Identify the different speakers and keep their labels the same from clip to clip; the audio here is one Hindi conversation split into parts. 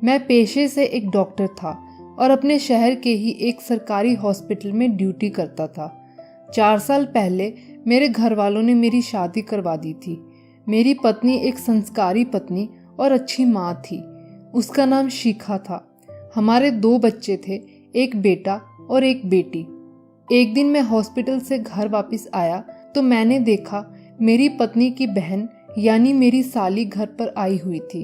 Speaker 1: मैं पेशे से एक डॉक्टर था और अपने शहर के ही एक सरकारी हॉस्पिटल में ड्यूटी करता था। 4 साल पहले मेरे घर वालों ने मेरी शादी करवा दी थी। मेरी पत्नी एक संस्कारी पत्नी और अच्छी माँ थी। उसका नाम शिखा था। हमारे 2 बच्चे थे, एक बेटा और एक बेटी। एक दिन मैं हॉस्पिटल से घर वापस आया तो मैंने देखा मेरी पत्नी की बहन यानी मेरी साली घर पर आई हुई थी।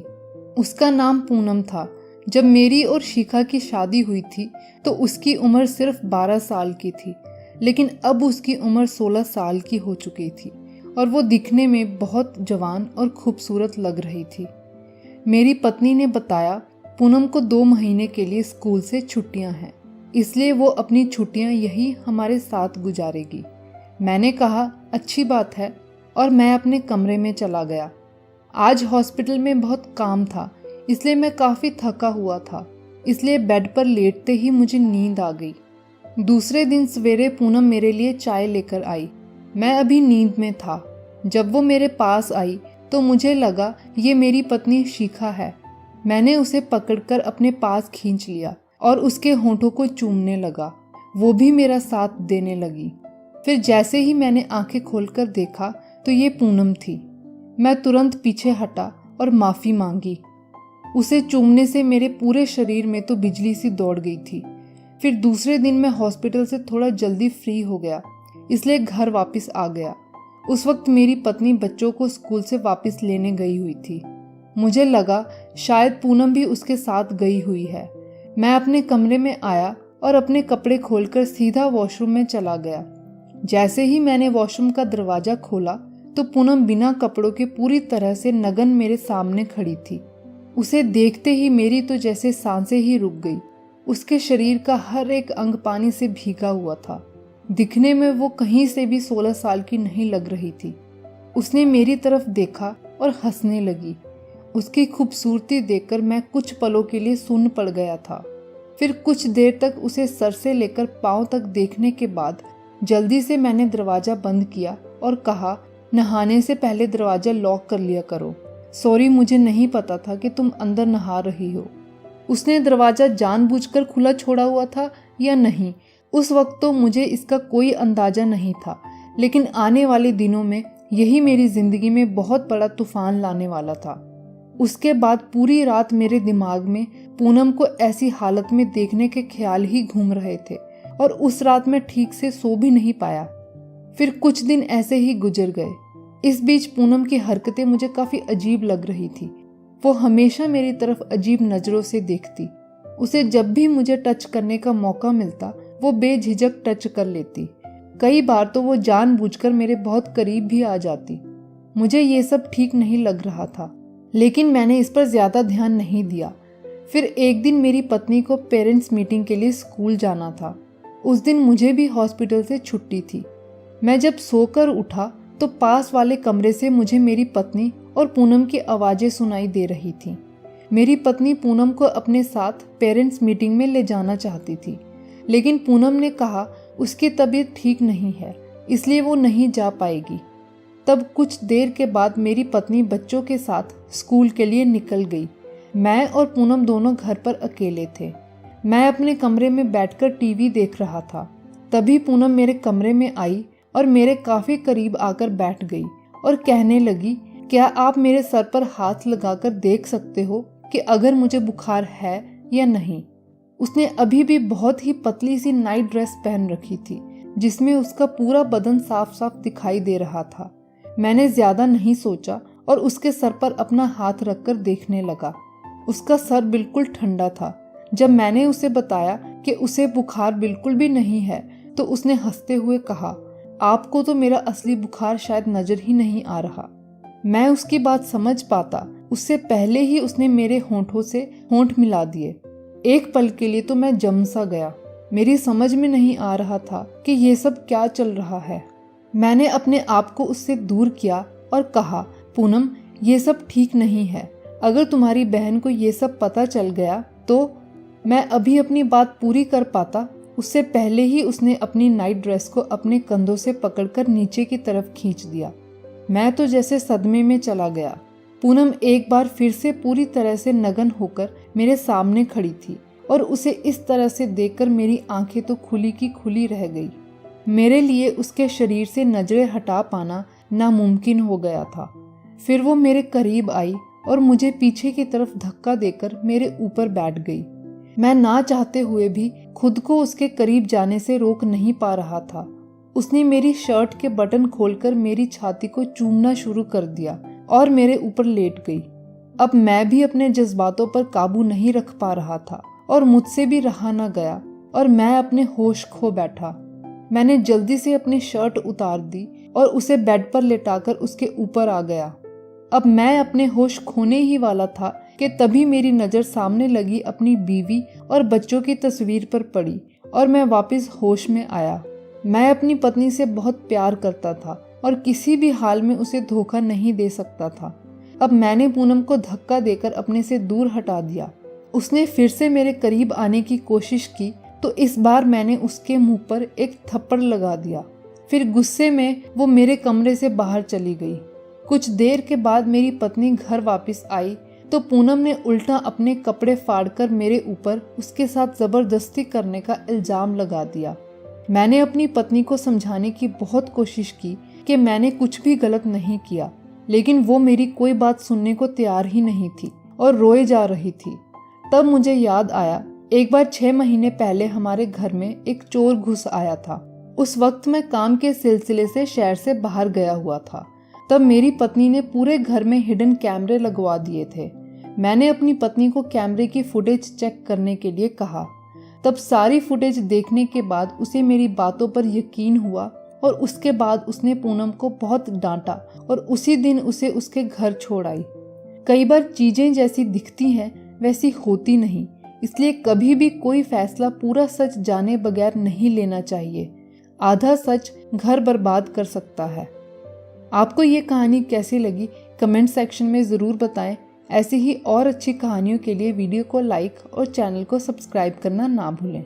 Speaker 1: उसका नाम पूनम था। जब मेरी और शिखा की शादी हुई थी तो उसकी उम्र सिर्फ 12 साल की थी, लेकिन अब उसकी उम्र 16 साल की हो चुकी थी और वो दिखने में बहुत जवान और खूबसूरत लग रही थी। मेरी पत्नी ने बताया पूनम को 2 महीने के लिए स्कूल से छुट्टियां हैं, इसलिए वो अपनी छुट्टियां यही हमारे साथ गुजारेगी। मैंने कहा अच्छी बात है और मैं अपने कमरे में चला गया। आज हॉस्पिटल में बहुत काम था, इसलिए मैं काफ़ी थका हुआ था, इसलिए बेड पर लेटते ही मुझे नींद आ गई। दूसरे दिन सवेरे पूनम मेरे लिए चाय लेकर आई। मैं अभी नींद में था। जब वो मेरे पास आई तो मुझे लगा ये मेरी पत्नी शिखा है। मैंने उसे पकड़कर अपने पास खींच लिया और उसके होंठों को चूमने लगा। वो भी मेरा साथ देने लगी। फिर जैसे ही मैंने आंखें खोलकर देखा तो ये पूनम थी। मैं तुरंत पीछे हटा और माफ़ी मांगी। उसे चूमने से मेरे पूरे शरीर में तो बिजली सी दौड़ गई थी। फिर दूसरे दिन मैं हॉस्पिटल से थोड़ा जल्दी फ्री हो गया, इसलिए घर वापस आ गया। उस वक्त मेरी पत्नी बच्चों को स्कूल से वापस लेने गई हुई थी। मुझे लगा शायद पूनम भी उसके साथ गई हुई है। मैं अपने कमरे में आया और अपने कपड़े खोलकर सीधा वॉशरूम में चला गया। जैसे ही मैंने वॉशरूम का दरवाज़ा खोला तो पूनम बिना कपड़ों के पूरी तरह से नग्न मेरे सामने खड़ी थी। उसे देखते ही मेरी तो जैसे सांसें ही रुक गई। उसके शरीर का हर एक अंग पानी से भीगा हुआ था। दिखने में वो कहीं से भी 16 साल की नहीं लग रही थी। उसने मेरी तरफ देखा और हंसने लगी। उसकी खूबसूरती देखकर मैं कुछ पलों के लिए सुन्न पड़ गया था। फिर कुछ देर तक उसे सर से लेकर पांव तक देखने के बाद जल्दी से मैंने दरवाज़ा बंद किया और कहा, नहाने से पहले दरवाज़ा लॉक कर लिया करो। सॉरी, मुझे नहीं पता था कि तुम अंदर नहा रही हो। उसने दरवाज़ा जानबूझकर खुला छोड़ा हुआ था या नहीं, उस वक्त तो मुझे इसका कोई अंदाज़ा नहीं था, लेकिन आने वाले दिनों में यही मेरी ज़िंदगी में बहुत बड़ा तूफान लाने वाला था। उसके बाद पूरी रात मेरे दिमाग में पूनम को ऐसी हालत में देखने के ख्याल ही घूम रहे थे और उस रात मैं ठीक से सो भी नहीं पाया। फिर कुछ दिन ऐसे ही गुजर गए। इस बीच पूनम की हरकतें मुझे काफ़ी अजीब लग रही थी। वो हमेशा मेरी तरफ अजीब नज़रों से देखती। उसे जब भी मुझे टच करने का मौका मिलता वो बेझिझक टच कर लेती। कई बार तो वो जानबूझकर मेरे बहुत करीब भी आ जाती। मुझे ये सब ठीक नहीं लग रहा था, लेकिन मैंने इस पर ज़्यादा ध्यान नहीं दिया। फिर एक दिन मेरी पत्नी को पेरेंट्स मीटिंग के लिए स्कूल जाना था। उस दिन मुझे भी हॉस्पिटल से छुट्टी थी। मैं जब सोकर उठा तो पास वाले कमरे से मुझे मेरी पत्नी और पूनम की आवाज़ें सुनाई दे रही थीं। मेरी पत्नी पूनम को अपने साथ पेरेंट्स मीटिंग में ले जाना चाहती थी, लेकिन पूनम ने कहा उसकी तबीयत ठीक नहीं है, इसलिए वो नहीं जा पाएगी। तब कुछ देर के बाद मेरी पत्नी बच्चों के साथ स्कूल के लिए निकल गई। मैं और पूनम दोनों घर पर अकेले थे। मैं अपने कमरे में बैठकर टीवी देख रहा था। तभी पूनम मेरे कमरे में आई और मेरे काफ़ी करीब आकर बैठ गई और कहने लगी, क्या आप मेरे सर पर हाथ लगाकर देख सकते हो कि अगर मुझे बुखार है या नहीं। उसने अभी भी बहुत ही पतली सी नाइट ड्रेस पहन रखी थी, जिसमें उसका पूरा बदन साफ साफ दिखाई दे रहा था। मैंने ज़्यादा नहीं सोचा और उसके सर पर अपना हाथ रखकर देखने लगा। उसका सर बिल्कुल ठंडा था। जब मैंने उसे बताया कि उसे बुखार बिल्कुल भी नहीं है तो उसने हंसते हुए कहा, आपको तो मेरा असली बुखार शायद नजर ही नहीं आ रहा। मैं उसकी बात समझ पाता उससे पहले ही उसने मेरे होंठों से होंठ मिला दिए। एक पल के लिए तो मैं जम सा गया। मेरी समझ में नहीं आ रहा था कि ये सब क्या चल रहा है। मैंने अपने आप को उससे दूर किया और कहा, पूनम, ये सब ठीक नहीं है। अगर तुम्हारी बहन को ये सब पता चल गया तो। मैं अभी अपनी बात पूरी कर पाता उससे पहले ही उसने अपनी नाइट ड्रेस को अपने कंधों से पकड़कर नीचे की तरफ खींच दिया। मैं तो जैसे सदमे में चला गया। पूनम एक बार फिर से पूरी तरह से नग्न होकर मेरे सामने खड़ी थी और उसे इस तरह से देखकर मेरी आंखें तो खुली की खुली रह गई। मेरे लिए उसके शरीर से नजरें हटा पाना नामुमकिन हो गया था। फिर वो मेरे करीब आई और मुझे पीछे की तरफ धक्का देकर मेरे ऊपर बैठ गई। मैं ना चाहते हुए भी खुद को उसके करीब जाने से रोक नहीं पा रहा था। उसने मेरी शर्ट के बटन खोलकर मेरी छाती को चूमना शुरू कर दिया और मेरे ऊपर लेट गई। अब मैं भी अपने जज्बातों पर काबू नहीं रख पा रहा था और मुझसे भी रहा न गया और मैं अपने होश खो बैठा। मैंने जल्दी से अपनी शर्ट उतार दी और उसे बेड पर लेटाकर उसके ऊपर आ गया। अब मैं अपने होश खोने ही वाला था कि तभी मेरी नज़र सामने लगी अपनी बीवी और बच्चों की तस्वीर पर पड़ी और मैं वापस होश में आया। मैं अपनी पत्नी से बहुत प्यार करता था और किसी भी हाल में उसे धोखा नहीं दे सकता था। अब मैंने पूनम को धक्का देकर अपने से दूर हटा दिया। उसने फिर से मेरे करीब आने की कोशिश की तो इस बार मैंने उसके मुंह पर एक थप्पड़ लगा दिया। फिर गुस्से में वो मेरे कमरे से बाहर चली गई। कुछ देर के बाद मेरी पत्नी घर वापस आई तो पूनम ने उल्टा अपने कपड़े फाड़कर मेरे ऊपर उसके साथ जबरदस्ती करने का इल्जाम लगा दिया। मैंने अपनी पत्नी को समझाने की बहुत कोशिश की कि मैंने कुछ भी गलत नहीं किया, लेकिन वो मेरी कोई बात सुनने को तैयार ही नहीं थी और रोए जा रही थी। तब मुझे याद आया, एक बार 6 महीने पहले हमारे घर में एक चोर घुस आया था। उस वक्त मैं काम के सिलसिले से शहर से बाहर गया हुआ था। तब मेरी पत्नी ने पूरे घर में हिडन कैमरे लगवा दिए थे। मैंने अपनी पत्नी को कैमरे की फुटेज चेक करने के लिए कहा। तब सारी फुटेज देखने के बाद उसे मेरी बातों पर यकीन हुआ और उसके बाद उसने पूनम को बहुत डांटा और उसी दिन उसे उसके घर छोड़ आई। कई बार चीजें जैसी दिखती हैं वैसी होती नहीं, इसलिए कभी भी कोई फैसला पूरा सच जाने बगैर नहीं लेना चाहिए। आधा सच घर बर्बाद कर सकता है। आपको ये कहानी कैसी लगी कमेंट सेक्शन में ज़रूर बताएं। ऐसी ही और अच्छी कहानियों के लिए वीडियो को लाइक और चैनल को सब्सक्राइब करना ना भूलें।